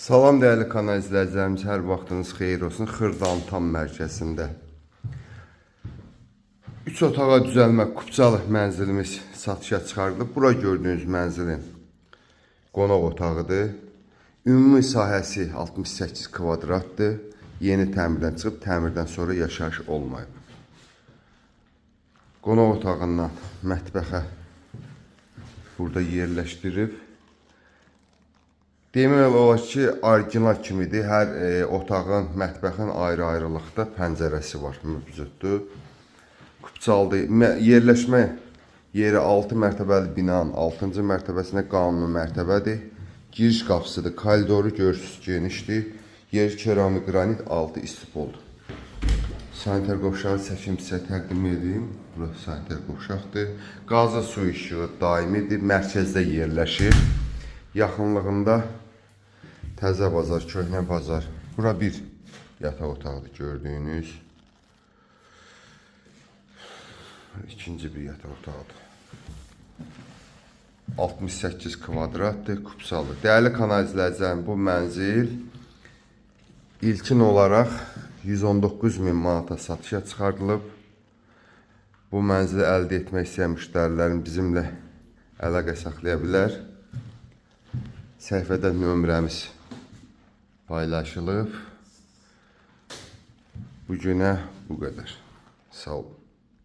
Salam dəyərli kanal izləyicilərimiz, hər vaxtınız xeyir olsun. Xırdalan tam mərkəzində 3 otağa düzəlmə Kupçalı mənzilimiz satışa çıxarılıb. Bura gördüyünüz mənzilin qonaq otağıdır. Ümumi sahəsi 68 kvadratdır. Yeni təmirdən çıxıb, təmirdən sonra yaşayış olmayıb. Qonaq otağından mətbəxə burada yerləşdirib. Demək olar ki, orijinal kimidir. Hər otağın, mətbəxin ayrı-ayrılıqda pəncərəsi var, mövcuddur. Kupçalıdır. Yerləşmə yeri 6 mərtəbəli binanın 6-cı mərtəbəsində qanuni mərtəbədir. Giriş qapısıdır, koridoru görürsünüz genişdir. Yer keramik qranit, altı istipoldur. Sanitar qovşağı çəkim sizə təqdim edeyim. Burası sanitar qovşaqdır. Qazı su işığı daimidir, mərkəzdə yerləşir. Yaxınlığında Təzə bazar, köhnə bazar. Bura bir yataq otağıdır gördüyünüz. İkinci bir yataq otağıdır. 68 kvadratdır, Kupçalı. Dəyərli kanal izləyicilərim, bu mənzil ilkin olaraq 119.000 manata satışa çıxardılıb. Bu mənzili əldə etmək istəyən müştərilərin bizimlə əlaqə saxlaya bilər. Səhifədə nömrəmiz paylaşılıb. Bugünə bu qədər. Sağ olun.